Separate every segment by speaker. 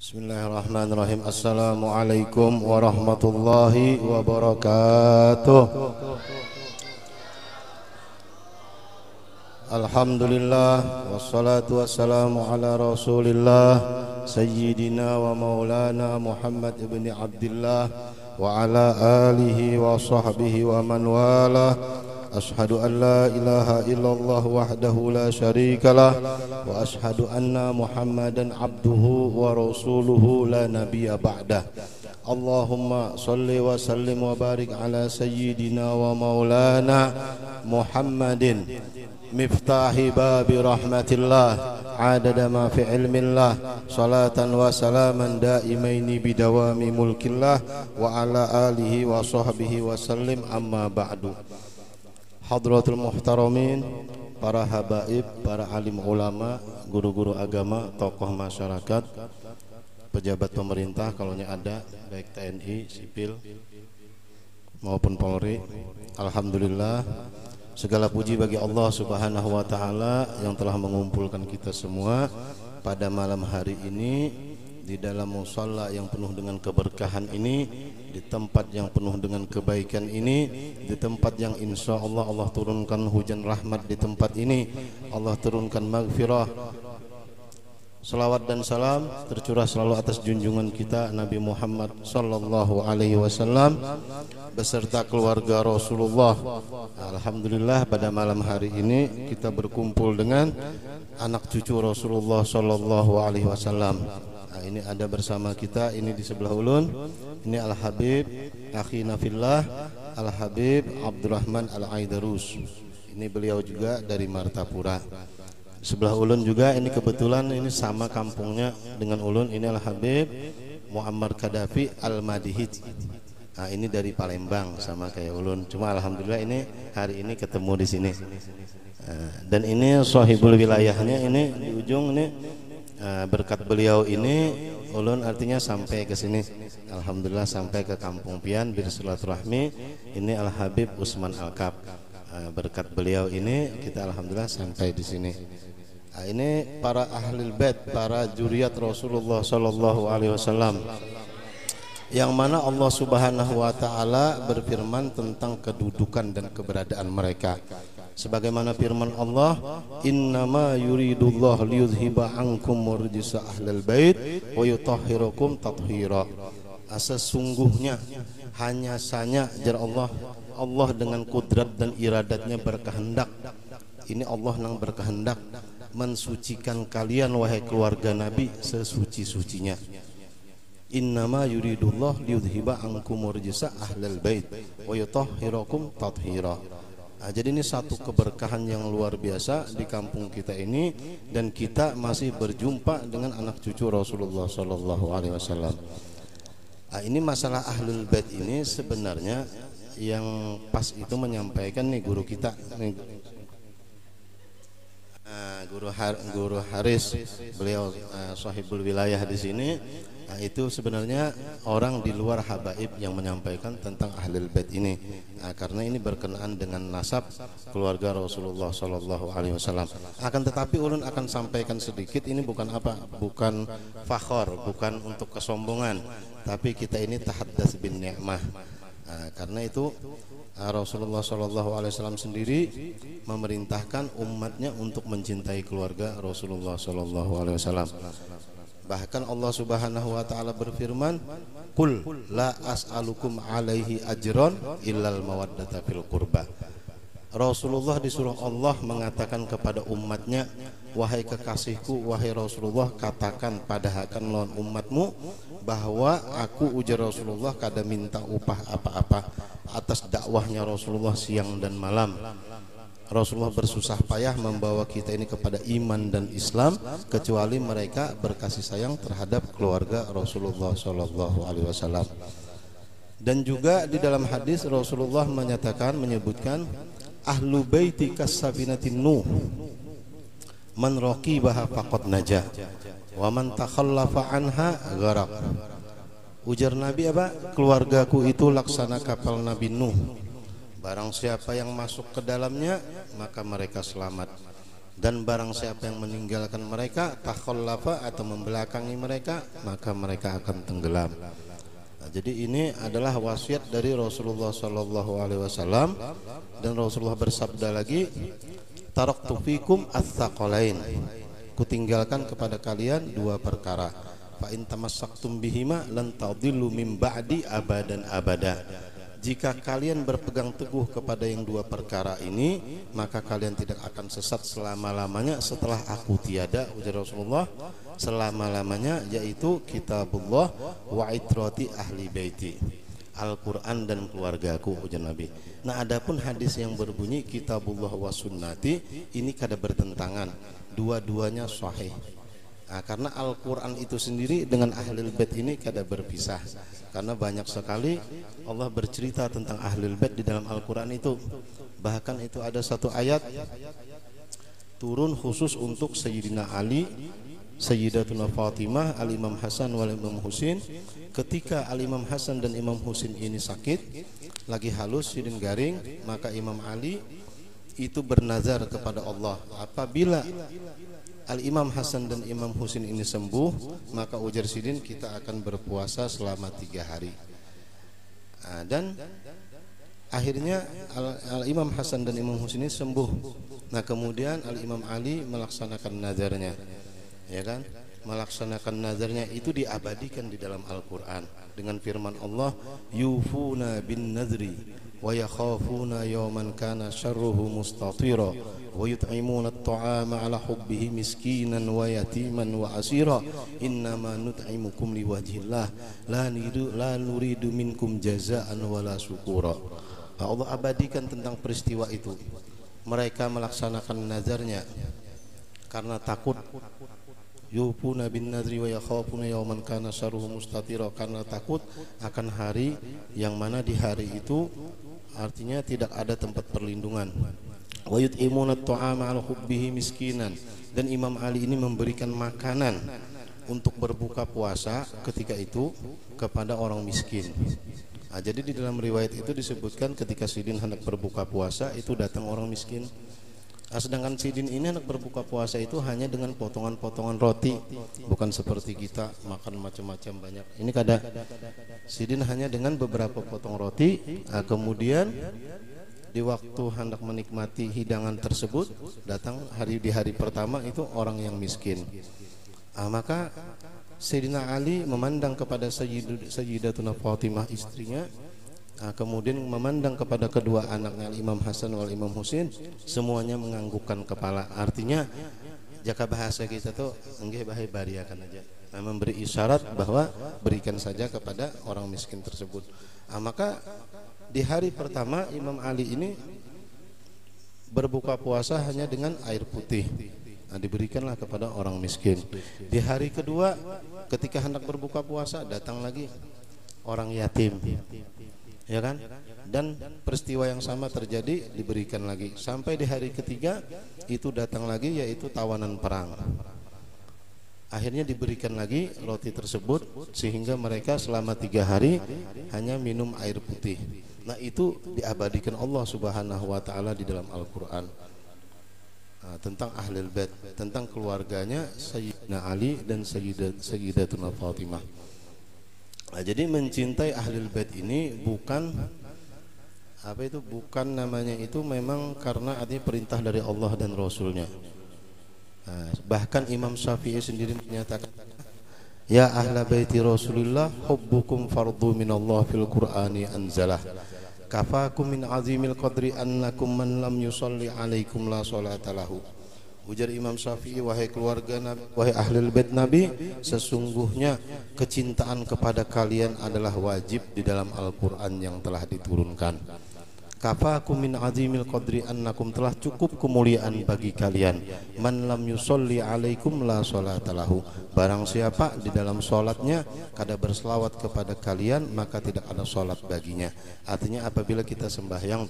Speaker 1: Bismillahirrahmanirrahim. Assalamualaikum warahmatullahi wabarakatuh. Alhamdulillah wassalatu wassalamu ala Rasulillah Sayyidina wa maulana Muhammad ibn Abdullah wa ala alihi wa sahbihi wa man wala. Ashhadu an la ilaha illallah wahdahu la syarikalah wa ashhadu anna Muhammadan abduhu wa rasuluhu la nabiyya ba'dah. Allahumma salli wa sallim wa barik ala sayyidina wa maulana Muhammadin miftahi babi rahmatillah adada ma fi ilmillah salatan wa salaman daimaini bidawami mulkillah wa ala alihi wa sahbihi wa sallim amma ba'du. Hadratul muhtaramin, para habaib, para alim ulama, guru-guru agama, tokoh masyarakat, pejabat pemerintah kalaunya ada, baik TNI, sipil maupun Polri. Alhamdulillah, segala puji bagi Allah Subhanahu wa taala yang telah mengumpulkan kita semua pada malam hari ini di dalam musalla yang penuh dengan keberkahan ini, di tempat yang penuh dengan kebaikan ini, di tempat yang insya Allah Allah turunkan hujan rahmat di tempat ini, Allah turunkan maghfirah, salawat dan salam tercurah selalu atas junjungan kita Nabi Muhammad sallallahu alaihi wasallam beserta keluarga Rasulullah. Alhamdulillah pada malam hari ini kita berkumpul dengan anak cucu Rasulullah sallallahu alaihi wasallam. Nah, ini ada bersama kita, ini di sebelah ulun, ini Al-Habib akhina fillah Al-Habib Abdurrahman Al-Aidarus. Ini beliau juga dari Martapura. Sebelah ulun juga ini kebetulan ini sama kampungnya dengan ulun, ini Al-Habib Muammar Kadafi Al-Madihij. Nah, ini dari Palembang sama kayak ulun. Cuma alhamdulillah ini hari ini ketemu di sini. Dan ini sahibul wilayahnya ini di ujung ini. Berkat beliau ini ulun artinya sampai ke sini. Alhamdulillah sampai ke Kampung Pian bersilaturahmi. Ini Al-Habib Usman Al-Kab. Berkat beliau ini kita alhamdulillah sampai di sini. Ini para ahlul bait, para juriyat Rasulullah sallallahu alaihi wasallam. Yang mana Allah Subhanahu wa taala berfirman tentang kedudukan dan keberadaan mereka. Sebagaimana firman Allah, innama yuridullahu liyudhiba ankum murjisa ahlal bait wa yutahhirakum tathira. Sesungguhnya hanya saja jar Allah dengan kudrat dan iradatnya berkehendak. Ini Allah yang berkehendak mensucikan kalian wahai keluarga Nabi sesuci-sucinya. Innama yuridullahu liyudhiba ankum murjisa ahlal bait wa yutahhirakum tathira. Jadi ini satu keberkahan yang luar biasa di kampung kita ini, dan kita masih berjumpa dengan anak cucu Rasulullah sallallahu alaihi wasallam. Ini masalah ahlul bait ini sebenarnya yang pas itu menyampaikan nih guru kita nih, guru Haris, beliau sahibul wilayah di sini. Itu sebenarnya orang di luar habaib yang menyampaikan tentang ahlul bait ini. Karena ini berkenaan dengan nasab keluarga Rasulullah sallallahu alaihi wasallam. Akan tetapi ulun akan sampaikan sedikit, ini bukan apa? Bukan fakhor, bukan untuk kesombongan, tapi kita ini tahaddas bin ni'mah. Karena itu Rasulullah sallallahu alaihi wasallam sendiri memerintahkan umatnya untuk mencintai keluarga Rasulullah sallallahu alaihi wasallam. Bahkan Allah Subhanahu wa taala berfirman, "Qul la as'alukum alaihi ajron illal mawaddata fil qurba." Rasulullah disuruh Allah mengatakan kepada umatnya, "Wahai kekasihku, wahai Rasulullah, katakan padahakan lawan umatmu bahwa aku ujar Rasulullah kada minta upah apa-apa atas dakwahnya Rasulullah siang dan malam." Rasulullah bersusah payah membawa kita ini kepada iman dan Islam, kecuali mereka berkasih sayang terhadap keluarga Rasulullah sallallahu alaihi wasallam. Dan juga di dalam hadis Rasulullah menyebutkan ahlu baiti kasabinatin nuh man raqibaha faqad najah wa man takhallafa anha gharaq. Ujar Nabi apa? Keluargaku itu laksana kapal Nabi Nuh. Barang siapa yang masuk ke dalamnya maka mereka selamat. Dan barang siapa yang meninggalkan mereka, takhallafa atau membelakangi mereka, maka mereka akan tenggelam. Nah, jadi ini adalah wasiat dari Rasulullah sallallahu alaihi wasallam, dan Rasulullah bersabda lagi, taraktu fikum ats-tsaqalain, kutinggalkan kepada kalian dua perkara. Fa in tamassaktum bihima lan tadillu min ba'di abadan abada. Jika kalian berpegang teguh kepada yang dua perkara ini, maka kalian tidak akan sesat selama-lamanya setelah aku tiada, ujar Rasulullah. Selama-lamanya, yaitu kitabullah wa itrati ahli baiti, Al-Quran dan keluargaku, ujar Nabi. Nah, adapun hadis yang berbunyi kitabullah wa sunnati, ini kada bertentangan, dua-duanya sahih. Nah, karena Al-Quran itu sendiri dengan Ahlul Bait ini kada berpisah, karena banyak sekali Allah bercerita tentang Ahlul Bait di dalam Al-Quran itu. Bahkan itu ada satu ayat turun khusus untuk Sayyidina Ali, Sayyidatuna Fatimah, Al-Imam Hasan wal Imam Husin. Ketika Al-Imam Hasan dan Imam Husin ini sakit, lagi halus, sidin garing, maka Imam Ali itu bernazar kepada Allah, apabila Al-Imam Hasan dan Imam Husin ini sembuh, maka ujar sidin kita akan berpuasa selama 3 hari. Nah, dan akhirnya Al-Imam Hasan dan Imam Husin ini sembuh. Nah, kemudian Al-Imam Ali melaksanakan nazarnya, ya kan? Melaksanakan nazarnya itu diabadikan di dalam Al-Quran dengan firman Allah, yufuna bin nadri wa yakhafuna yawman kana syarruhu mustatira wa yut'imuna at-ta'ama ala hubbihi miskinan wa yatiman wa asira innama nut'imukum liwajhillah la nuridu minkum jazaan wala syukura. Allah abadikan tentang peristiwa itu. Mereka melaksanakan nazarnya karena takut, yufuna bin nadri wa yakhafuna yawman kana syarruhu mustatira, karena takut akan hari yang mana di hari itu artinya tidak ada tempat perlindungan. Wa yut'imuna at-ta'ama 'ala hubbihi miskinan, dan Imam Ali ini memberikan makanan untuk berbuka puasa ketika itu kepada orang miskin. Nah, jadi di dalam riwayat itu disebutkan ketika sidin hendak berbuka puasa itu datang orang miskin. Sedangkan sidin ini hendak berbuka puasa itu hanya dengan potongan-potongan roti, bukan seperti kita makan macam-macam banyak. Ini kada, sidin hanya dengan beberapa potong roti. Kemudian di waktu hendak menikmati hidangan tersebut datang di hari pertama itu orang yang miskin. Maka Sayyidina Ali memandang kepada Sayyidatuna Fatimah istrinya, kemudian memandang kepada kedua anaknya Imam Hasan wal Imam Husin, semuanya menganggukkan kepala. Artinya jaka bahasa kita tuh enggak bahaya bariakan aja, memberi isyarat bahwa berikan saja kepada orang miskin tersebut. Maka di hari pertama Imam Ali ini berbuka puasa hanya dengan air putih. Diberikanlah kepada orang miskin. Di hari kedua ketika hendak berbuka puasa datang lagi orang yatim, ya kan? Dan peristiwa yang sama terjadi, diberikan lagi. Sampai di hari ketiga itu datang lagi, yaitu tawanan perang. Akhirnya diberikan lagi roti tersebut, sehingga mereka selama 3 hari hanya minum air putih. Nah, itu diabadikan Allah Subhanahu wa ta'ala di dalam Al-Quran. Tentang Ahlul Bait, tentang keluarganya Sayyidina Ali dan Sayyidatuna Fatimah. Jadi mencintai Ahlul Bait ini bukan bukan namanya itu memang karena artinya perintah dari Allah dan Rasulnya. Bahkan Imam Syafi'i sendiri menyatakan, ya ahla baiti Rasulillah hubbukum fardhu minallah fil Qur'ani anzalah kafakum min azimil qadri annakum man lam yusalli alaikum la salata lahu. Ujar Imam Syafi'i, wahai keluarga Nabi, wahai Ahlul Bait Nabi, sesungguhnya kecintaan kepada kalian adalah wajib di dalam Al-Quran yang telah diturunkan. Kafakum min azimil qadri annakum, telah cukup kemuliaan bagi kalian. Man lam yusolli alaikum la salata lahu, barang siapa di dalam solatnya kada berselawat kepada kalian maka tidak ada solat baginya. Artinya apabila kita sembahyang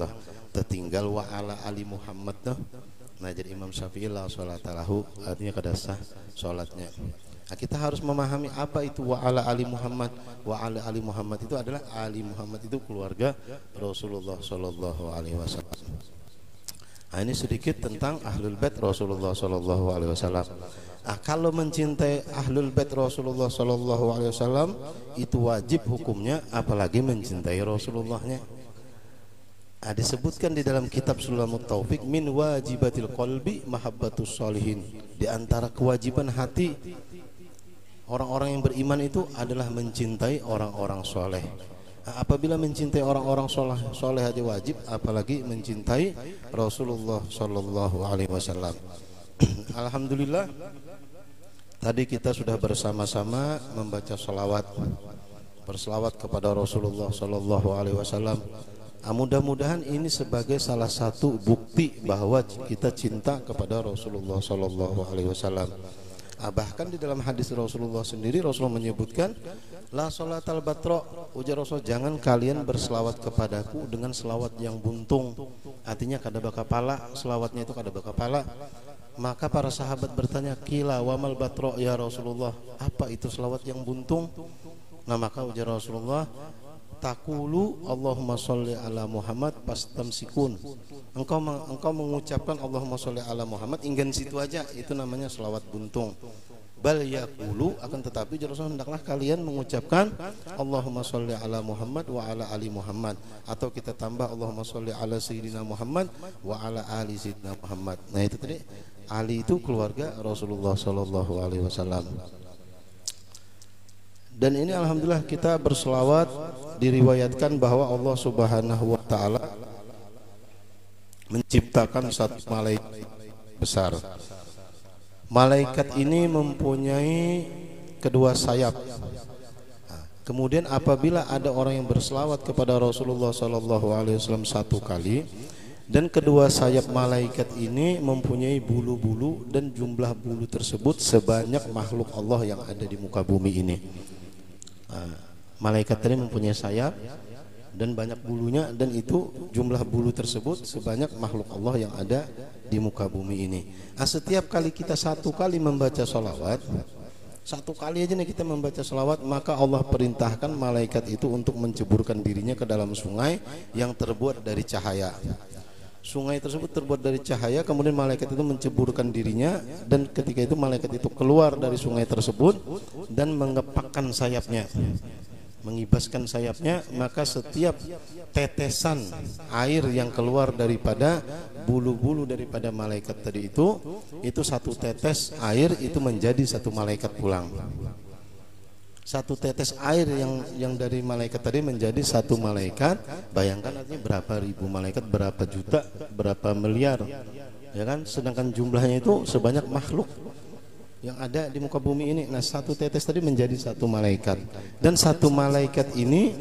Speaker 1: tertinggal wa ala ali Muhammad nah jadi Imam Syafi'i la salata lahu, artinya kada sah solatnya. Kita harus memahami apa itu wa ala ali Muhammad. Wa ala ali Muhammad itu adalah ali Muhammad itu keluarga Rasulullah sallallahu alaihi wasallam. Nah, ini sedikit tentang ahlul bait Rasulullah sallallahu alaihi wasallam. Nah, kalau mencintai ahlul bait Rasulullah sallallahu alaihi wasallam itu wajib hukumnya, apalagi mencintai Rasulullahnya. Nah, disebutkan di dalam kitab Sulamut Taufik, min wajibatil qalbi mahabbatus sholihin. Di antara kewajiban hati orang-orang yang beriman itu adalah mencintai orang-orang soleh. Nah, apabila mencintai orang-orang soleh aja wajib, apalagi mencintai Rasulullah sallallahu alaihi wasallam. Alhamdulillah, tadi kita sudah bersama-sama membaca salawat, berselawat kepada Rasulullah sallallahu alaihi wasallam. Mudah-mudahan ini sebagai salah satu bukti bahwa kita cinta kepada Rasulullah sallallahu alaihi wasallam. Bahkan di dalam hadis Rasulullah sendiri, Rasulullah menyebutkan, la sholatal batro, ujar Rasul, jangan kalian berselawat kepadaku dengan selawat yang buntung. Artinya kada bakapala, selawatnya itu kada bakapala. Maka para sahabat bertanya, kila wamal batro ya Rasulullah, apa itu selawat yang buntung? Nah, maka ujar Rasulullah, takulu Allahumma sholli ala Muhammad pastamsikun. Engkau mengucapkan Allahumma sholli ala Muhammad, ingin situ aja, itu namanya selawat buntung. Bal yaqulu, akan tetapi Rasul, hendaklah kalian mengucapkan Allahumma sholli ala Muhammad wa ala ali Muhammad, atau kita tambah Allahumma sholli ala sayyidina Muhammad wa ala ali sayyidina Muhammad. Nah, itu tadi Ali itu keluarga Rasulullah sallallahu alaihi wasallam. Dan ini alhamdulillah kita berselawat, diriwayatkan bahwa Allah Subhanahu wa taala menciptakan satu malaikat besar. Malaikat ini mempunyai kedua sayap. Kemudian apabila ada orang yang berselawat kepada Rasulullah sallallahu alaihi wasallam satu kali, dan kedua sayap malaikat ini mempunyai bulu-bulu, dan jumlah bulu tersebut sebanyak makhluk Allah yang ada di muka bumi ini. Malaikat tadi mempunyai sayap dan banyak bulunya, dan itu jumlah bulu tersebut sebanyak makhluk Allah yang ada di muka bumi ini. Setiap kali kita satu kali membaca sholawat, satu kali aja nih kita membaca sholawat, maka Allah perintahkan malaikat itu untuk menceburkan dirinya ke dalam sungai yang terbuat dari cahaya. Sungai tersebut terbuat dari cahaya, kemudian malaikat itu menceburkan dirinya, dan ketika itu malaikat itu keluar dari sungai tersebut dan mengepakkan sayapnya, mengibaskan sayapnya, maka setiap tetesan air yang keluar daripada bulu-bulu daripada malaikat tadi itu satu tetes air itu menjadi satu malaikat pulang. Satu tetes air yang dari malaikat tadi menjadi satu malaikat. Bayangkan artinya berapa ribu malaikat, berapa juta, berapa miliar, ya kan? Sedangkan jumlahnya itu sebanyak makhluk yang ada di muka bumi ini. Nah, satu tetes tadi menjadi satu malaikat, dan satu malaikat ini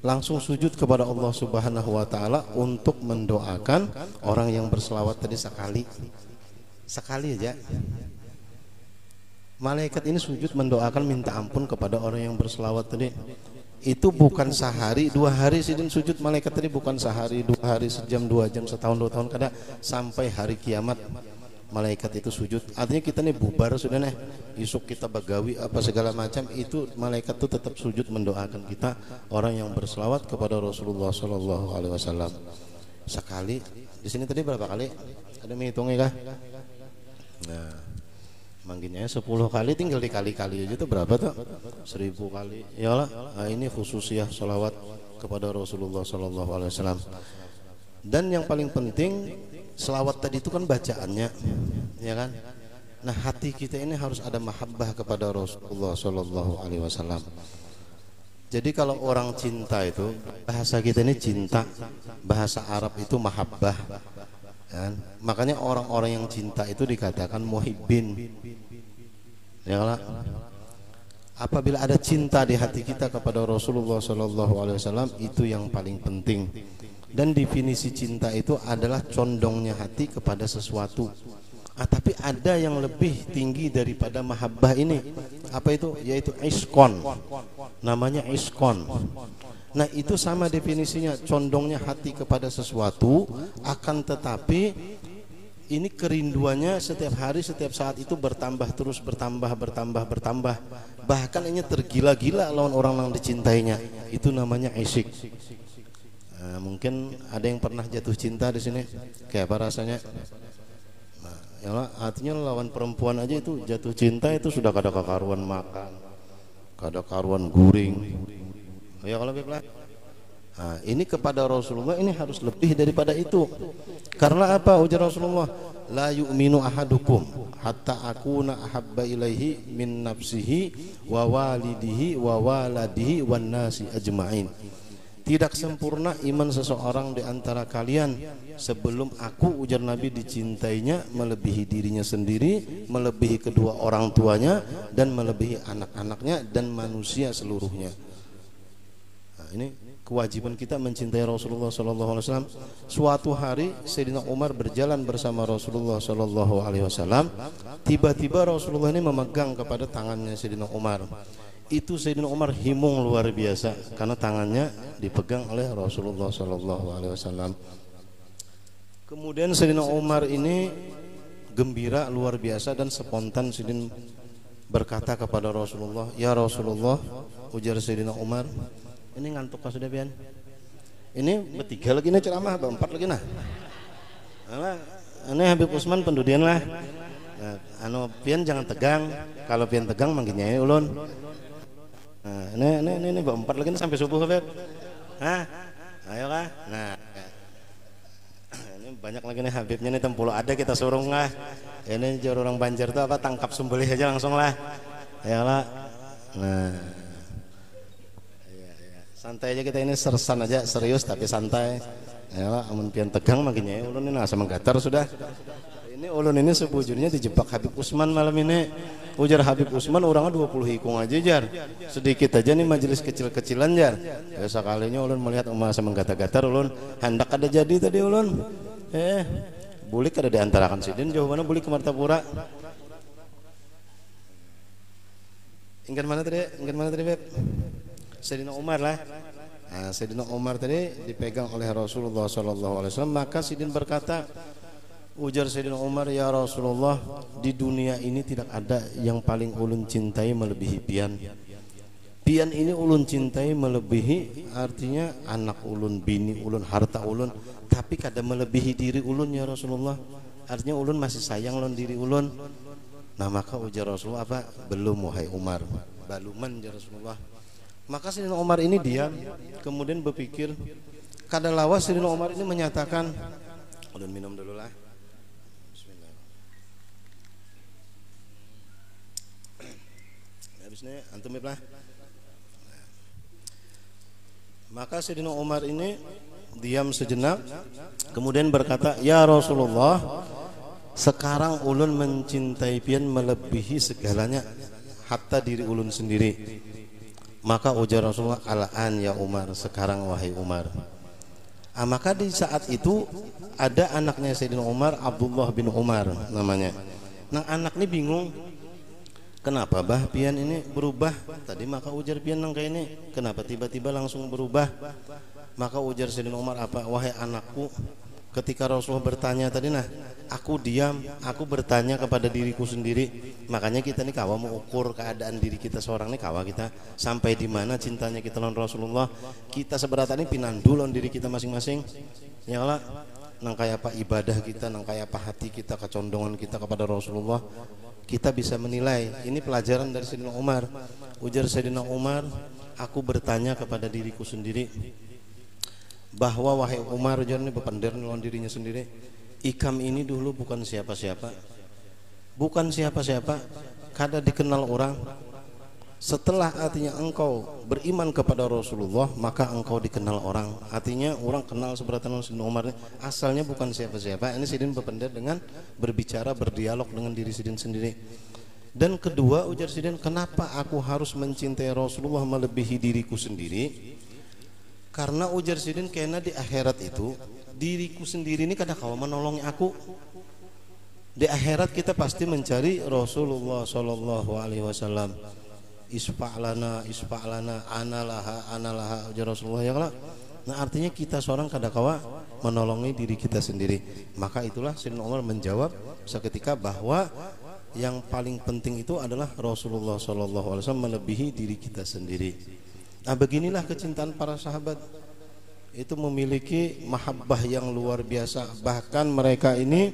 Speaker 1: langsung sujud kepada Allah Subhanahu wa taala untuk mendoakan orang yang berselawat tadi sekali aja. Malaikat ini sujud mendoakan, minta ampun kepada orang yang berselawat tadi. Itu bukan sehari, 2 hari sidin sujud malaikat tadi, bukan sehari, 2 hari, sejam, 2 jam, setahun, 2 tahun, kada, sampai hari kiamat malaikat itu sujud. Artinya kita nih bubar sudah nih, isuk kita bagawi apa segala macam, itu malaikat itu tetap sujud mendoakan kita orang yang berselawat kepada Rasulullah sallallahu alaihi wasallam. Sekali. Di sini tadi berapa kali? Ada menghitungnya kah? Nah, mangginnya 10 kali, tinggal dikali-kali aja tuh berapa tuh? 1000 kali. Yalah, nah, ini khususiyah salawat kepada Rasulullah sallallahu alaihi wasallam. Dan yang paling penting, selawat tadi itu kan bacaannya, ya kan? Nah, hati kita ini harus ada mahabbah kepada Rasulullah sallallahu alaihi wasallam. Jadi kalau orang cinta itu, bahasa kita ini cinta, bahasa Arab itu mahabbah. Ya, makanya orang-orang yang cinta itu dikatakan muhibbin. Ya kan? Apabila ada cinta di hati kita kepada Rasulullah sallallahu alaihi wasallam, itu yang paling penting. Dan definisi cinta itu adalah condongnya hati kepada sesuatu. Tapi ada yang lebih tinggi daripada mahabbah ini. Apa itu? Yaitu iskon. Namanya iskon. Nah, itu sama definisinya, condongnya hati kepada sesuatu, akan tetapi ini kerinduannya setiap hari, setiap saat itu bertambah terus, bertambah. Bahkan ini tergila-gila lawan orang yang dicintainya. Itu namanya isyik. Mungkin ada yang pernah jatuh cinta di sini, kayak apa rasanya? Nah, ya lah, artinya lawan perempuan aja itu jatuh cinta itu sudah kada kekaruan makan, kada karuan guring. Ya kalau bebas. Nah, ini kepada Rasulullah ini harus lebih daripada itu. Karena apa? Ujar Rasulullah, la yu'minu ahadukum hatta akuna ahabba ilaihi min nafsihi wa walidihi wa waladihi wan nasi ajma'in. Tidak sempurna iman seseorang di antara kalian sebelum aku, ujar Nabi, dicintainya melebihi dirinya sendiri, melebihi kedua orang tuanya, dan melebihi anak-anaknya dan manusia seluruhnya. Nah, ini kewajiban kita mencintai Rasulullah SAW. Suatu hari Sayyidina Umar berjalan bersama Rasulullah SAW. Tiba-tiba Rasulullah ini memegang kepada tangannya Sayyidina Umar. Itu Sayyidina Umar himung luar biasa karena tangannya dipegang oleh Rasulullah SAW. Kemudian Sayyidina Umar ini gembira luar biasa dan spontan Sayyidina berkata kepada Rasulullah, "Ya Rasulullah," ujar Sayyidina Umar, ini ngantuk kah sudah pian? Ini bertiga lagi nih ceramah, berempat lagi nah. Ini Habib Usman pendudian lah. Anu pian jangan tegang, kalau pian tegang manggilnya ulun. Nah, ini berempat lagi nih sampai subuh Habib. Hah? Ayo kah? Nah, ini banyak lagi nih Habibnya nih, tempulo ada kita suruh lah. Ini jauh orang Banjar tuh apa, tangkap sembelih aja langsung lah. Ayolah. Nah, santai aja kita ini, sersan aja, serius tapi santai. Ya, amun pian tegang makinnya ulun ini asa menggatar sudah. Ini ulun ini sebujurnya dijebak Habib Usman malam ini. Ujar Habib Usman orangnya 20 hikung aja jar. Sedikit aja nih majelis kecil-kecilan jar. Ya sekalinya ulun melihat asa menggatar-gatar ulun hendak ada jadi tadi ulun. Bulik ada diantarakan sidin jauh mana bulik ke Martapura. Ingat mana tadi Beb? Sayyidina Umar lah. Nah, Sayyidina Umar tadi dipegang oleh Rasulullah SAW. Maka Sidin berkata, ujar Sayyidina Umar, "Ya Rasulullah, di dunia ini tidak ada yang paling ulun cintai melebihi pian. Pian ini ulun cintai melebihi, artinya anak ulun, bini ulun, harta ulun, tapi kada melebihi diri ulun ya Rasulullah. Artinya ulun masih sayang lawan diri ulun." Nah, maka ujar Rasulullah apa? "Belum wahai Umar, baluman ya Rasulullah." Maka Sayyidina Umar ini diam, kemudian berpikir. Kada lawas Sayyidina Umar ini menyatakan, ulun minum dulu lah. Bismillah. Habisnya antum lah. Maka Sayyidina Umar ini diam sejenak, kemudian berkata, "Ya Rasulullah, sekarang ulun mencintai pian melebihi segalanya, hatta diri ulun sendiri." Maka ujar Rasulullah, "Al-an ya Umar," sekarang wahai Umar. Maka di saat itu ada anaknya Sayyidina Umar, Abdullah bin Umar namanya. Nah, anak ini bingung, kenapa bah pian ini berubah? Tadi maka ujar pian nang kayak ini, kenapa tiba-tiba langsung berubah? Maka ujar Sayyidina Umar apa? "Wahai anakku, ketika Rasulullah bertanya tadi, nah aku diam, aku bertanya kepada diriku sendiri." Makanya kita nih kawa mau ukur keadaan diri kita seorang nih, kawa kita sampai di mana cintanya kita lawan Rasulullah. Kita seberapa ini pinandu lawan diri kita masing-masing. Ya Allah, nang kayak apa ibadah kita, nang kayak apa hati kita, kecondongan kita kepada Rasulullah. Kita bisa menilai. Ini pelajaran dari Sayyidina Umar. Ujar Sayyidina Umar, "Aku bertanya kepada diriku sendiri bahwa wahai Umar," ujar ini berpendar lawan dirinya sendiri, "Ikam ini dulu bukan siapa-siapa, bukan siapa-siapa, kada dikenal orang. Setelah artinya engkau beriman kepada Rasulullah, maka engkau dikenal orang." Artinya orang kenal seberatan Sayyidina Umar ini asalnya bukan siapa-siapa. Ini Sidin berpendar dengan berbicara, berdialog dengan diri Sidin sendiri. Dan kedua, ujar Sidin, kenapa aku harus mencintai Rasulullah melebihi diriku sendiri? Karena ujar Sidin, karena di akhirat itu diriku sendiri ini kadang kawan menolong aku. Di akhirat kita pasti mencari Rasulullah Sallallahu Alaihi Wasallam. Isfa'lana, analaha, ujar Rasulullah ya Allah. Nah, artinya kita seorang kadang kawa menolongi diri kita sendiri. Maka itulah Sayyidina Umar menjawab seketika bahwa yang paling penting itu adalah Rasulullah Sallallahu Alaihi Wasallam melebihi diri kita sendiri. Nah, beginilah kecintaan para sahabat. itu memiliki mahabbah yang luar biasa. Bahkan mereka ini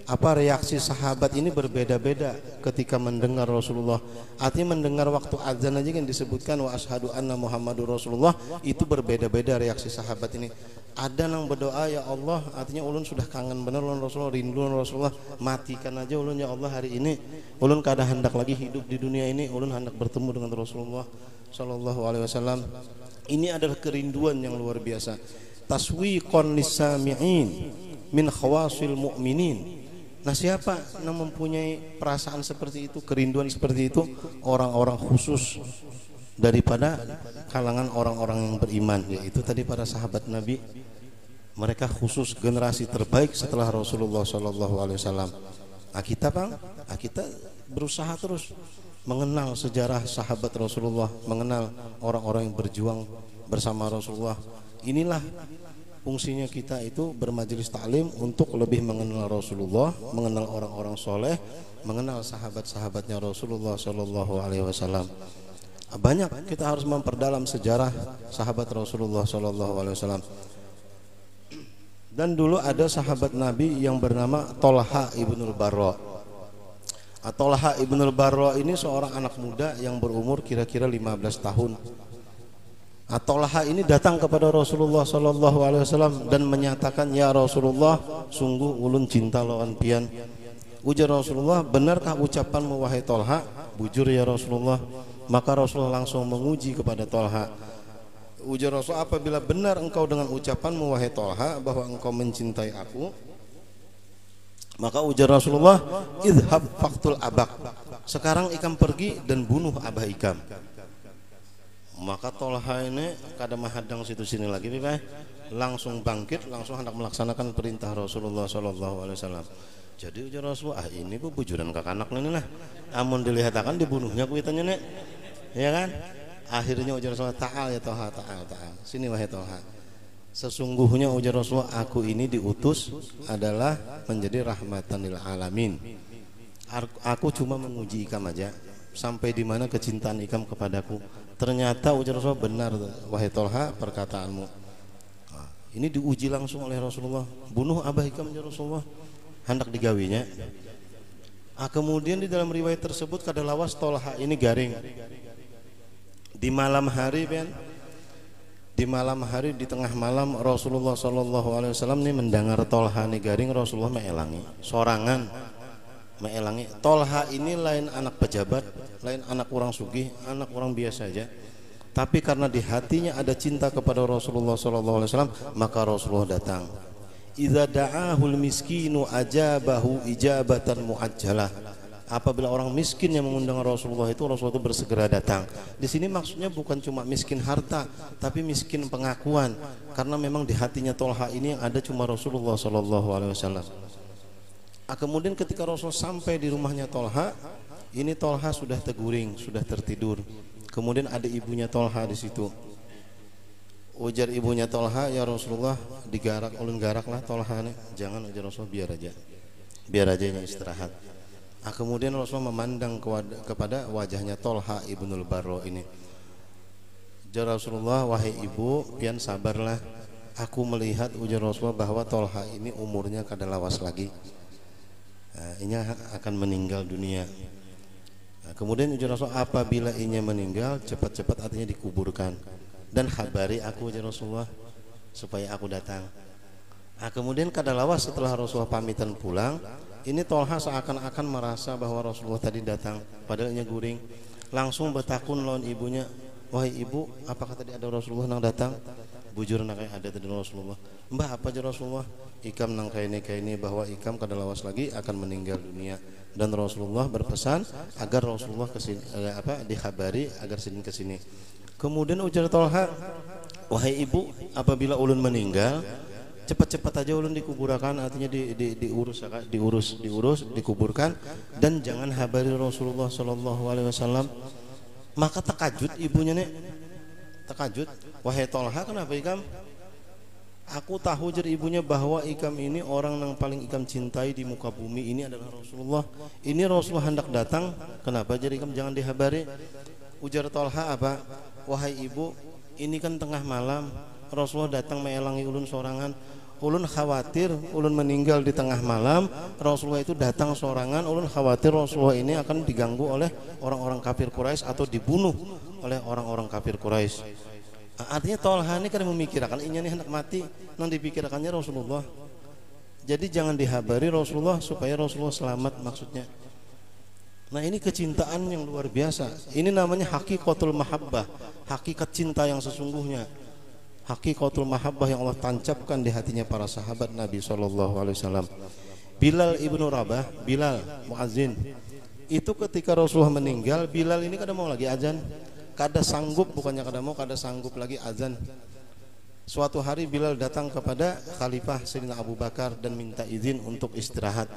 Speaker 1: reaksi sahabat ini berbeda-beda ketika mendengar Rasulullah. Artinya mendengar waktu azan aja kan disebutkan wa asyhadu anna Muhammadur Rasulullah, itu berbeda-beda reaksi sahabat ini. Ada yang berdoa, ya Allah, artinya ulun sudah kangen bener ulun Rasulullah, rindu Rasulullah, matikan aja ulun ya Allah hari ini. Ulun kada hendak lagi hidup di dunia ini, ulun hendak bertemu dengan Rasulullah sallallahu alaihi wasallam. Ini adalah kerinduan yang luar biasa. Taswiqon lisami'in min khawasil mu'minin. Nah, siapa yang mempunyai perasaan seperti itu, kerinduan seperti itu? Orang-orang khusus daripada kalangan orang-orang yang beriman, yaitu tadi para sahabat Nabi. Mereka khusus generasi terbaik setelah Rasulullah sallallahu alaihi wasallam. Kita berusaha terus mengenal sejarah sahabat Rasulullah, mengenal orang-orang yang berjuang bersama Rasulullah. Inilah fungsinya kita itu bermajelis taklim, untuk lebih mengenal Rasulullah, mengenal orang-orang soleh, mengenal sahabat-sahabatnya Rasulullah Shallallahu Alaihi Wasallam. Banyak kita harus memperdalam sejarah sahabat Rasulullah Shallallahu Alaihi Wasallam. Dan dulu ada sahabat Nabi yang bernama Tolha ibnul Barra. Tolha ibnul Barra ini seorang anak muda yang berumur kira-kira 15 tahun. Tolha ini datang kepada Rasulullah sallallahu alaihi wasallam dan menyatakan, ya Rasulullah, sungguh ulun cinta lawan pian. Ujar Rasulullah, benarkah ucapanmu wahai Tolha? Bujur ya Rasulullah. Maka Rasulullah langsung menguji kepada Tolha. Ujar Rasulullah, apabila benar engkau dengan ucapanmu wahai Tolha bahwa engkau mencintai aku, maka ujar Rasulullah, idhab faktul abak. Sekarang ikam pergi dan bunuh abah ikam. Maka Tolha ini kada mahadang situ sini lagi, langsung bangkit, langsung hendak melaksanakan perintah Rasulullah sallallahu alaihi wasallam. Jadi ujar Rasulullah, ini bu bujuran kakanak ini lah, amun dilihat akan dibunuhnya kuitannya nek, ya kan? Akhirnya ujar Rasulullah, ta'al ya Tolha, ta'al. Sini wahai Tolha. Sesungguhnya ujar Rasulullah, aku ini diutus adalah menjadi rahmatan lil alamin. Aku cuma menguji ikam aja, sampai di mana kecintaan ikam kepadaku. Ternyata ujar Rasulullah, benar wahai Tolha perkataanmu. Ini diuji langsung oleh Rasulullah. Bunuh abah ikam ya Rasulullah, hendak digawinya. Kemudian di dalam riwayat tersebut kada lawas Tolha ini garing. Di malam hari di tengah malam Rasulullah sallallahu alaihi wasallam ini mendengar Tolha ini garing. Rasulullah meelangi sorangan, meelangi. Tolha ini lain anak pejabat, lain anak orang sugih, anak orang biasa aja. Tapi karena di hatinya ada cinta kepada Rasulullah sallallahu alaihi wasallam, maka Rasulullah datang. Idza da'ahul miskinu ajabahu ijabatan muajjalah. Apabila orang miskin yang mengundang Rasulullah itu bersegera datang. Di sini maksudnya bukan cuma miskin harta, tapi miskin pengakuan. Karena memang di hatinya Tolha ini yang ada cuma Rasulullah sallallahu alaihi wasallam. Kemudian ketika Rasul sampai di rumahnya Tolha, ini Tolha sudah terguring, sudah tertidur. Kemudian ada ibunya Tolha di situ. Ujar ibunya Tolha, ya Rasulullah, digarak, ulun garaklah Tolha nih. Jangan, ujar Rasulullah, biar aja ini istirahat. Kemudian Rasulullah memandang kepada wajahnya Tolha ibnul Barra ini. Ujar Rasulullah, wahai ibu, pian sabarlah. Aku melihat, ujar Rasulullah, bahwa Tolha ini umurnya kada lawas lagi. Ini akan meninggal dunia. Kemudian ujar Rasulullah, apabila ini meninggal, cepat-cepat artinya dikuburkan, dan habari aku, ujar Rasulullah, supaya aku datang. Kemudian kada lawas setelah Rasulullah pamitan pulang, ini Tolha seakan-akan merasa bahwa Rasulullah tadi datang, padahal ini guring. Langsung bertakun lawan ibunya, wahai ibu, apakah tadi ada Rasulullah yang datang? Bujur nak ada tadi Rasulullah. Mbah, apa aja Rasulullah? Ikam nang kaini bahwa ikam kada lawas lagi akan meninggal dunia. Dan Rasulullah berpesan agar Rasulullah kesini, dikhabari agar sini kesini. Kemudian ujar Tolha, wahai ibu, apabila ulun meninggal, cepat-cepat aja ulun dikuburkan, artinya diurus, dikuburkan, dan jangan habari Rasulullah sallallahu alaihi wasallam. Maka takajud ibunya nih, takajud, wahai Tolha, kenapa ikam? Aku tahu, jar ibunya, bahwa ikam ini orang yang paling ikam cintai di muka bumi ini adalah Rasulullah. Ini Rasulullah hendak datang, kenapa jar ikam jangan dihabari? Ujar Tolha, apa? Wahai ibu, ini kan tengah malam, Rasulullah datang meelangi ulun sorangan. Ulun khawatir ulun meninggal di tengah malam, Rasulullah itu datang sorangan. Ulun khawatir Rasulullah ini akan diganggu oleh orang-orang kafir Quraisy atau dibunuh oleh orang-orang kafir Quraisy. Artinya Tolha ini kan memikirkan ini hendak mati, nang dipikirkannya Rasulullah. Jadi jangan dihabari Rasulullah supaya Rasulullah selamat maksudnya. Nah ini kecintaan yang luar biasa. Ini namanya hakikatul mahabbah, hakikat cinta yang sesungguhnya. Hakikatul mahabbah yang Allah tancapkan di hatinya para sahabat Nabi SAW. Bilal ibnu Rabah, Bilal muazzin, itu ketika Rasulullah meninggal, Bilal ini kada mau lagi azan, kada sanggup, bukannya kada mau, kada sanggup lagi azan. Suatu hari Bilal datang kepada Khalifah Sayyidina Abu Bakar dan minta izin untuk istirahat.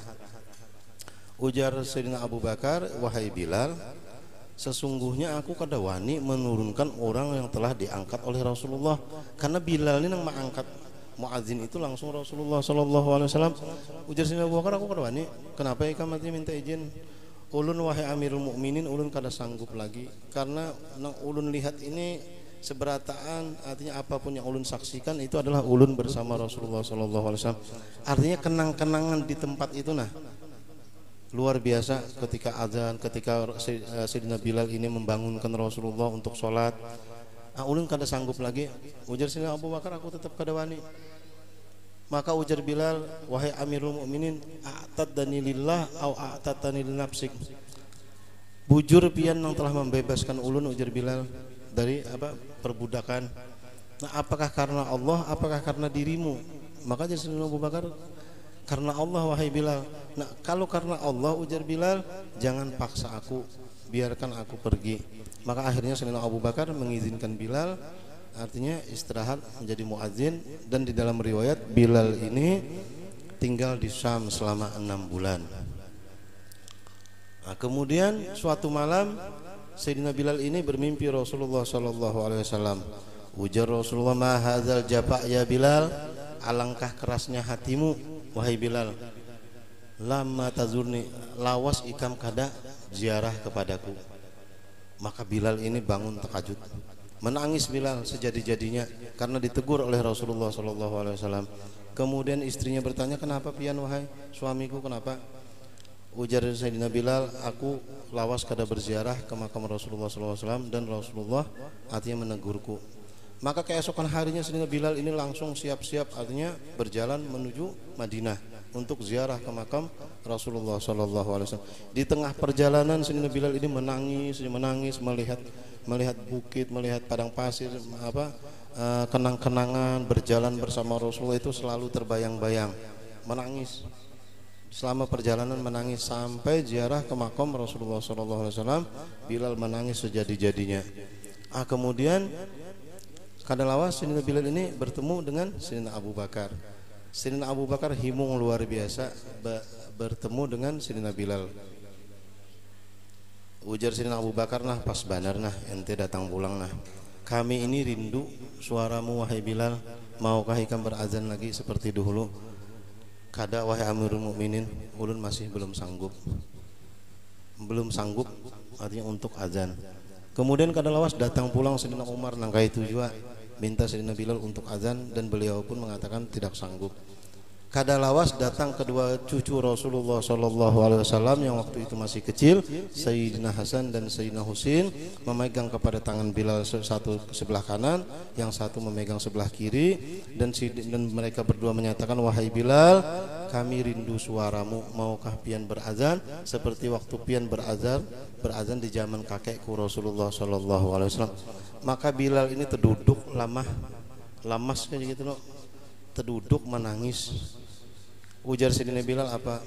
Speaker 1: Ujar Sayyidina Abu Bakar, wahai Bilal, sesungguhnya aku kada wani menurunkan orang yang telah diangkat oleh Rasulullah, karena Bilal ini yang mengangkat muadzin itu langsung Rasulullah SAW. Ujar Sayyidina Abu Bakar, aku kada wani. Kenapa ikam mati minta izin? Ulun wahai Amirul Mukminin, ulun kada sanggup lagi, karena nang ulun lihat ini seberataan, artinya apapun yang ulun saksikan itu adalah ulun bersama Rasulullah SAW. Artinya kenang-kenangan di tempat itu nah luar biasa ketika azan, ketika Sayyidina Bilal ini membangunkan Rasulullah untuk sholat. Ulun kada sanggup lagi. Ujar Sayyidina Abu Bakar, aku tetap kada wani. Maka ujar Bilal, wahai Amirul Mukminin, a'tadani lillah au a'tatani li nafsik. Bujur pian yang telah membebaskan ulun, ujar Bilal, dari perbudakan. Nah, apakah karena Allah, apakah karena dirimu? Maka jadi Sayyidina Abu Bakar, karena Allah wahai Bilal. Nah kalau karena Allah, ujar Bilal, jangan paksa aku, biarkan aku pergi. Maka akhirnya Sayyidina Abu Bakar mengizinkan Bilal, artinya istirahat menjadi muadzin. Dan di dalam riwayat Bilal ini tinggal di Syam selama 6 bulan. Nah, kemudian suatu malam Sayyidina Bilal ini bermimpi Rasulullah SAW. Ujar Rasulullah, ma hadzal jafa ya Bilal, alangkah kerasnya hatimu wahai Bilal. Lama tazurni, lawas ikam kada ziarah kepadaku. Maka Bilal ini bangun takajud, menangis Bilal sejadi-jadinya karena ditegur oleh Rasulullah SAW. Kemudian istrinya bertanya, kenapa pian wahai suamiku, kenapa? Ujar Sayyidina Bilal, aku lawas kada berziarah ke makam Rasulullah SAW dan Rasulullah artinya menegurku. Maka keesokan harinya Sayyidina Bilal ini langsung siap-siap, artinya berjalan menuju Madinah untuk ziarah ke makam Rasulullah SAW. Di tengah perjalanan Sayyidina Bilal ini menangis melihat bukit, melihat padang pasir, kenang-kenangan berjalan bersama Rasulullah itu selalu terbayang-bayang. Menangis selama perjalanan, menangis sampai ziarah ke makam Rasulullah SAW. Bilal menangis sejadi-jadinya. Kemudian kadalawas Sayyidina Bilal ini bertemu dengan Sayyidina Abu Bakar. Sayyidina Abu Bakar himung luar biasa bertemu dengan Sayyidina Bilal. Ujar Sayyidina Abu Bakar, nah pas benar nah ente datang pulang nah. Kami ini rindu suaramu wahai Bilal. Maukah ikam berazan lagi seperti dahulu? Kada wahai Amirul Mukminin, ulun masih belum sanggup artinya untuk azan. Kemudian kadalawas datang pulang Sayyidina Umar nangkai itu juga minta Sayyidina Bilal untuk azan dan beliau pun mengatakan tidak sanggup. Kadalawas datang kedua cucu Rasulullah SAW yang waktu itu masih kecil, Sayyidina Hasan dan Sayyidina Husin, memegang kepada tangan Bilal satu sebelah kanan, yang satu memegang sebelah kiri, dan mereka berdua menyatakan, wahai Bilal, kami rindu suaramu, maukah pian berazan seperti waktu pian berazan di zaman kakekku Rasulullah SAW. Maka Bilal ini terduduk lamas kayak gitu loh, terduduk menangis. Ujar Sayyidina Bilal apa?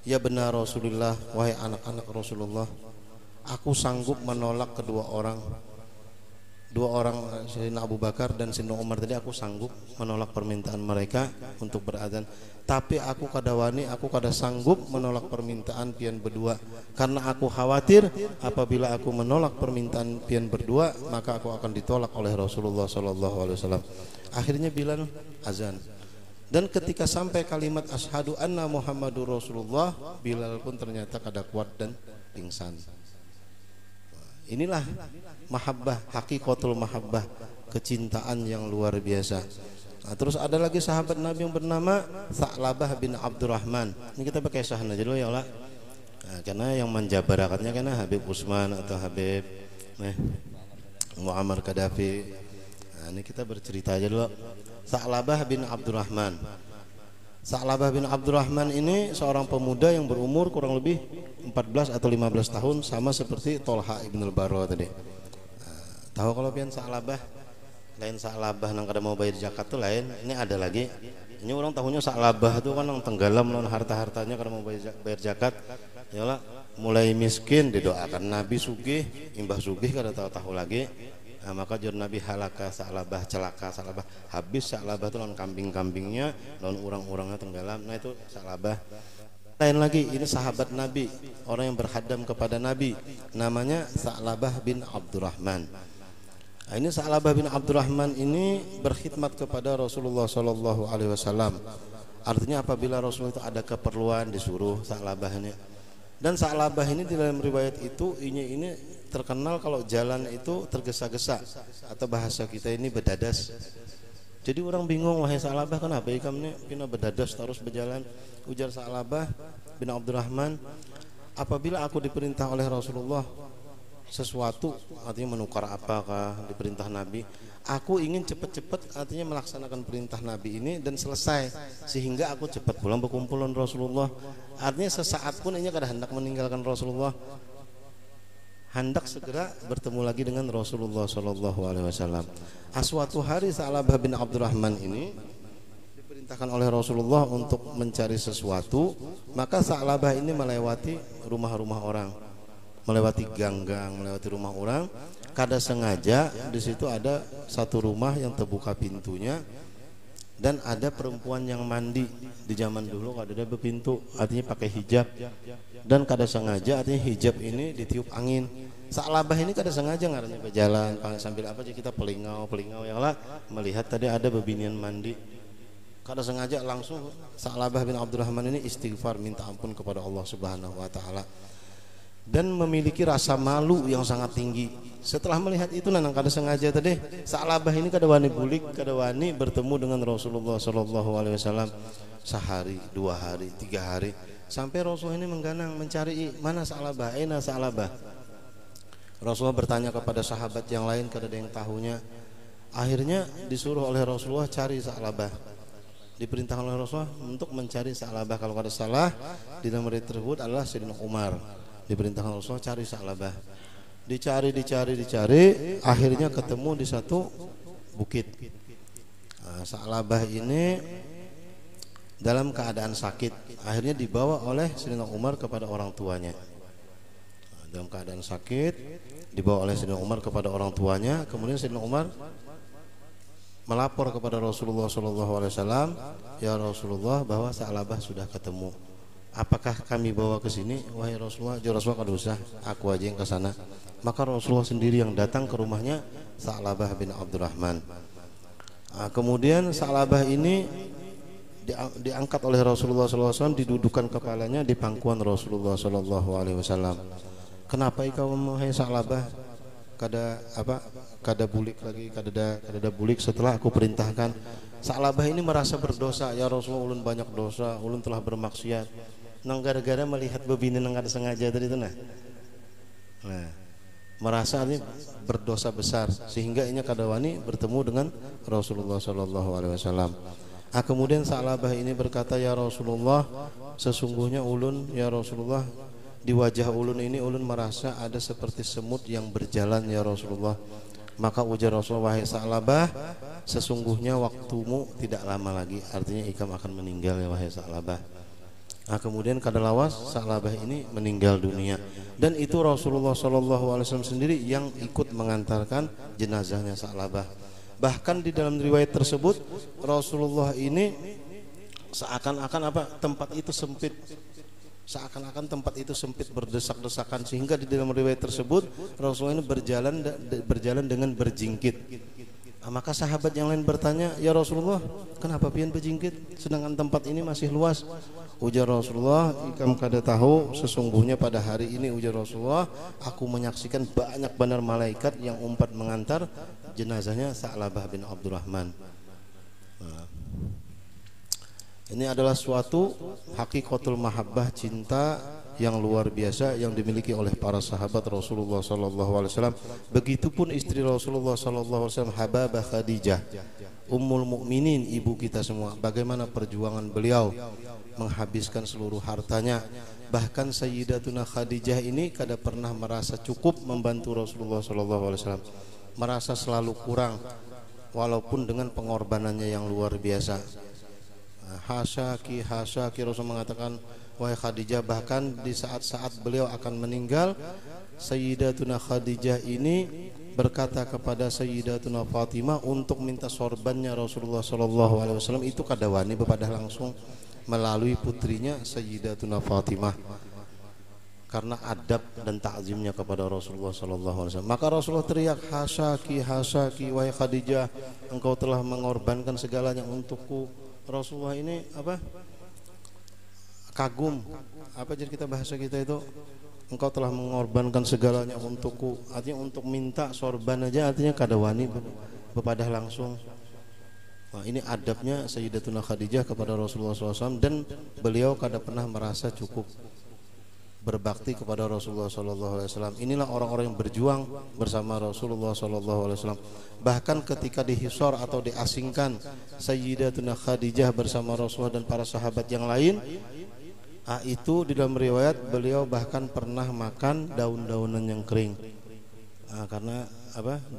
Speaker 1: Ya benar Rasulullah, wahai anak-anak Rasulullah, aku sanggup menolak dua orang Sayyidina Abu Bakar dan Sayyidina Umar tadi, aku sanggup menolak permintaan mereka untuk berazan. Tapi aku kada wani, aku kada sanggup menolak permintaan pian berdua, karena aku khawatir apabila aku menolak permintaan pian berdua maka aku akan ditolak oleh Rasulullah SAW. Akhirnya Bilal azan. Dan ketika sampai kalimat asyhadu anna Muhammadur Rasulullah, Bilal pun ternyata kada kuat dan pingsan. Inilah mahabbah, hakikatul mahabbah, kecintaan yang luar biasa. Nah, terus ada lagi sahabat Nabi yang bernama Sa'labah bin Abdurrahman. Ini kita pakai sahana aja dulu ya Allah. Nah, karena yang menjabarakatnya karena Habib Utsman atau Habib Muammar Gaddafi. Nah, ini kita bercerita aja dulu. Sa'labah bin Abdurrahman. Sa'labah bin Abdurrahman ini seorang pemuda yang berumur kurang lebih 14 atau 15 tahun, sama seperti Tolha ibn al-Barra tadi. Tahu kalau pian Sa'labah? Lain Sa'labah nang kada mau bayar zakat tuh lain. Ini ada lagi. Ini orang tahunya Sa'labah itu kan yang tenggelam lawan harta-hartanya kada mau bayar zakat. Yalah, mulai miskin didoakan Nabi sugih, imbah sugih kada tahu-tahu lagi. Nah, maka jur Nabi halaka Sa'labah, celaka Sa'labah, habis Sa'labah itu lawan kambing-kambingnya, lawan orang-orangnya tenggelam. Nah itu Sa'labah. Lain lagi, ini sahabat Nabi, orang yang berhadam kepada Nabi, namanya Sa'labah bin Abdurrahman. Nah, ini Sa'labah bin Abdurrahman ini berkhidmat kepada Rasulullah Shallallahu Alaihi Wasallam. Artinya apabila Rasulullah itu ada keperluan disuruh Sa'labah ini. Dan Sa'labah ini di dalam riwayat itu ini terkenal kalau jalan itu tergesa-gesa, atau bahasa kita ini bedadas. Jadi orang bingung, wahai Sa'labah kenapa ikamnya pina bedadas terus berjalan? Ujar Sa'labah bin Abdurrahman, apabila aku diperintah oleh Rasulullah sesuatu, artinya menukar apakah diperintah Nabi, aku ingin cepat-cepat artinya melaksanakan perintah Nabi ini dan selesai, sehingga aku cepat pulang berkumpul dengan Rasulullah. Artinya sesaat pun ini kada hendak meninggalkan Rasulullah, hendak segera bertemu lagi dengan Rasulullah Shallallahu Alaihi Wasallam. Suatu hari Sa'labah bin Abdurrahman ini diperintahkan oleh Rasulullah untuk mencari sesuatu, maka Sa'labah ini melewati rumah-rumah orang, melewati gang-gang, melewati rumah orang. Kada sengaja di situ ada satu rumah yang terbuka pintunya dan ada perempuan yang mandi. Di zaman dulu kada ada berpintu, artinya pakai hijab, dan kada sengaja artinya hijab ini ditiup angin. Sa'labah ini kada sengaja ngarannya berjalan sambil apa sih kita pelingau ya lah, melihat tadi ada bebinian mandi. Kada sengaja langsung Sa'labah bin Abdurrahman ini istighfar, minta ampun kepada Allah Subhanahu wa taala, dan memiliki rasa malu yang sangat tinggi. Setelah melihat itu nanang kada sengaja tadi Sa'labah ini kada wani bulik, kada wani bertemu dengan Rasulullah Shallallahu Alaihi Wasallam sehari, 2 hari, 3 hari, sampai Rasul ini mengganang mencari mana Sa'labah, aina Sa'labah. Rasulullah bertanya kepada sahabat yang lain, kada ada yang tahunya. Akhirnya disuruh oleh Rasulullah cari Sa'labah, diperintahkan oleh Rasulullah untuk mencari Sa'labah. Kalau kada salah di dalam riwayat tersebut adalah Sayyidina Umar, diperintahkan Rasulullah cari Sa'labah. Dicari, akhirnya ketemu di satu bukit. Nah, Sa'labah ini dalam keadaan sakit, akhirnya dibawa oleh Sayyidina Umar kepada orang tuanya. Nah, dalam keadaan sakit dibawa oleh Sayyidina Umar kepada orang tuanya. Kemudian Sayyidina Umar melapor kepada Rasulullah SAW, ya Rasulullah, bahwa Sa'labah sudah ketemu. Apakah kami bawa ke sini? Wahai Rasulullah, ya Rasulullah kada usah, aku aja yang ke sana. Maka Rasulullah sendiri yang datang ke rumahnya Sa'labah bin Abdurrahman. Nah, kemudian Sa'labah ini diangkat oleh Rasulullah SAW, didudukan kepalanya di pangkuan Rasulullah SAW. Kenapa ikau wahai Sa'labah kada bulik lagi, kada bulik setelah aku perintahkan? Sa'labah ini merasa berdosa, ya Rasulullah, ulun banyak dosa, ulun telah bermaksiat. Nang gara-gara melihat bebini nang kada sengaja tadi itu nah, merasa ini berdosa besar sehingga ini kada wani bertemu dengan Rasulullah Shallallahu Alaihi Wasallam. Kemudian Sa'labah ini berkata, ya Rasulullah, sesungguhnya ulun, ya Rasulullah, di wajah ulun ini ulun merasa ada seperti semut yang berjalan, ya Rasulullah. Maka ujar Rasulullah, wahai Sa'labah, sesungguhnya waktumu tidak lama lagi, artinya ikam akan meninggal ya wahai Sa'labah. Kemudian kadalawas Sa'labah ini meninggal dunia, dan itu Rasulullah SAW sendiri yang ikut mengantarkan jenazahnya Sa'labah. Bahkan di dalam riwayat tersebut Rasulullah ini seakan-akan tempat itu sempit, seakan-akan tempat itu sempit, berdesak-desakan, sehingga di dalam riwayat tersebut Rasulullah ini berjalan dengan berjingkit. Maka sahabat yang lain bertanya, ya Rasulullah, kenapa pian bejingkit sedangkan tempat ini masih luas? Ujar Rasulullah, ikam kada tahu sesungguhnya pada hari ini, ujar Rasulullah, aku menyaksikan banyak benar malaikat yang umpat mengantar jenazahnya Sa'labah bin Abdurrahman. Nah, ini adalah suatu hakikatul mahabbah, cinta yang luar biasa yang dimiliki oleh para sahabat Rasulullah sallallahu alaihi wasallam. Begitupun istri Rasulullah sallallahu alaihi wasallam, Hababah Khadijah, Ummul Mukminin, ibu kita semua. Bagaimana perjuangan beliau menghabiskan seluruh hartanya. Bahkan Sayyidatuna Khadijah ini kada pernah merasa cukup membantu Rasulullah sallallahu alaihi wasallam. Merasa selalu kurang walaupun dengan pengorbanannya yang luar biasa. Hasyaki Rasul mengatakan, wahai Khadijah, bahkan di saat-saat beliau akan meninggal, Sayyidatuna Khadijah ini berkata kepada Sayyidatuna Fatimah untuk minta sorbannya Rasulullah sallallahu alaihi wasallam, itu kada wani bepadah langsung melalui putrinya Sayyidatuna Fatimah karena adab dan takzimnya kepada Rasulullah sallallahu alaihi wasallam. Maka Rasulullah teriak, hasyaki wahai Khadijah, engkau telah mengorbankan segalanya untukku. Rasulullah ini kagum, jadi kita bahasa kita itu, engkau telah mengorbankan segalanya untukku, artinya untuk minta sorban aja artinya kada wani bepadah langsung. Nah, ini adabnya Sayyidatuna Khadijah kepada Rasulullah SAW, dan beliau kada pernah merasa cukup berbakti kepada Rasulullah SAW. Inilah orang-orang yang berjuang bersama Rasulullah SAW. Bahkan ketika dihisor atau diasingkan Sayyidatuna Khadijah bersama Rasulullah dan para sahabat yang lain, itu di dalam riwayat beliau bahkan pernah makan daun-daunan yang kering, karena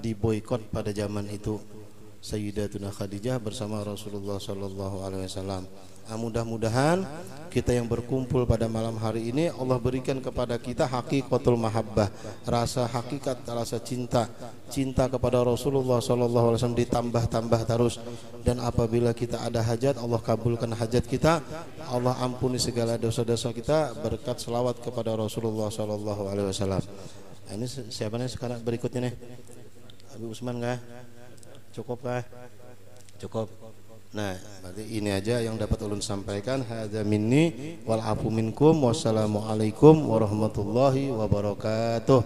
Speaker 1: diboikot pada zaman itu Sayyidatuna Khadijah bersama Rasulullah SAW. Mudah-mudahan kita yang berkumpul pada malam hari ini, Allah berikan kepada kita hakikatul mahabbah, rasa hakikat, rasa cinta kepada Rasulullah SAW ditambah-tambah terus. Dan apabila kita ada hajat, Allah kabulkan hajat kita, Allah ampuni segala dosa-dosa kita berkat selawat kepada Rasulullah SAW. Ini siapa nih sekarang berikutnya nih? Abi Usman kah? Cukup kah? Cukup. Nah, berarti ini aja yang dapat ulun sampaikan. Hadza minni wal afu minkum. Wassalamualaikum warahmatullahi wabarakatuh.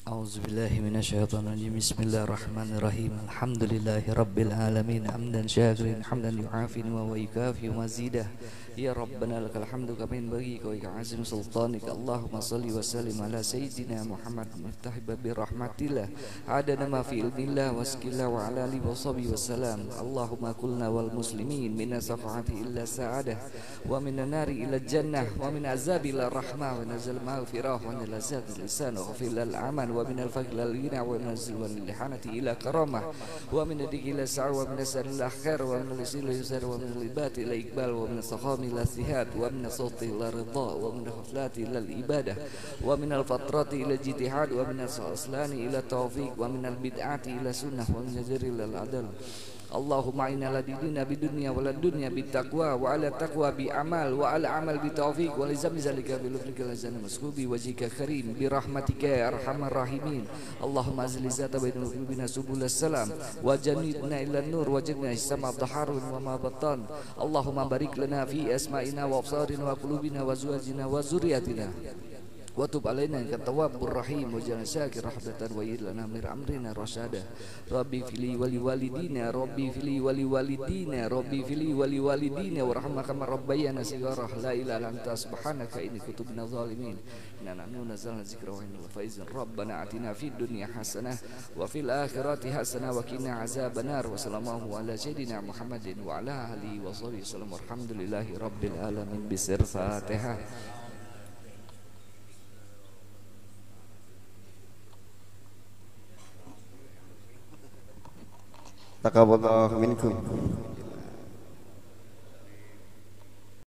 Speaker 2: A'udzubillahi minasyaitonirrajim. Bismillahirrahmanirrahim. Alhamdulillahi rabbil alamin, hamdan syakirin, hamdan yu'afini wa yukafi mazidah. Ya Rabbana lakal hamdu kama yanbaghi li azim sultanika. Allahumma salli wa sallim ala sayyidina Muhammad miftah babi rahmatillah, adana ma fi ilmillah wa skillah wa ala alihi wa sahbihi wasallam. Allahumma kulna wal muslimin min safahati illa sa'adah wa min nari ila jannah wa min azabi ila rahmah wa nazal maghfirah wa min lazat lisan wa fil aman wa min al-faqr al-ghina wa min al-zilwa lil-lihanati ila karamah wa min ad-diki ila sa'a wa min asar al-akhir wa min al-isil yusar wa min al-ibat ila iqbal wa min al-sakham ila sihad wa min al-sawti ila ridha wa min al-khaflati ila al-ibadah wa min al-fatrati ila jitihad wa min al-aslani ila tawfiq wa min al-bid'ati ila sunnah wa min al-jari ila al-adal. Allahumma inna la dinina bidunya wa la dunya bitaqwa wa ala taqwa bi amal wa ala amal bi taufiq wa lizam zalika bi lufrika lazana maskubi wajhika karim bi rahmatika ya arhamar rahimin. Allahumma azli zata bainal qulubina subul salam wa jannibna ila nur wa jannibna isma dhaharun wa ma batan. Allahumma barik lana fi asma'ina wa absarina wa qulubina wa zuwajina wa zurriyatina wa tub alaina innaka tawwabur rahim wa jana syakir rahmatan wa yidlana mir amrina rasyada. Rabbi fili wali walidina, Rabbi fili wali walidina, Rabbi fili wali walidina warhamna kama rabbayana sighara. La ilaha illa anta subhanaka inni kuntu minadh zalimin. Inna nahnu nazzalna dzikra wa inna faizun. Rabbana atina fid dunya hasanah wa fil akhirati hasanah wa qina azabannar. Wa sallallahu ala sayyidina Muhammadin wa ala alihi wa sahbihi wasallam. Alhamdulillahi rabbil alamin. Bisir Fatihah.
Speaker 3: Taqabbalallahu minkum.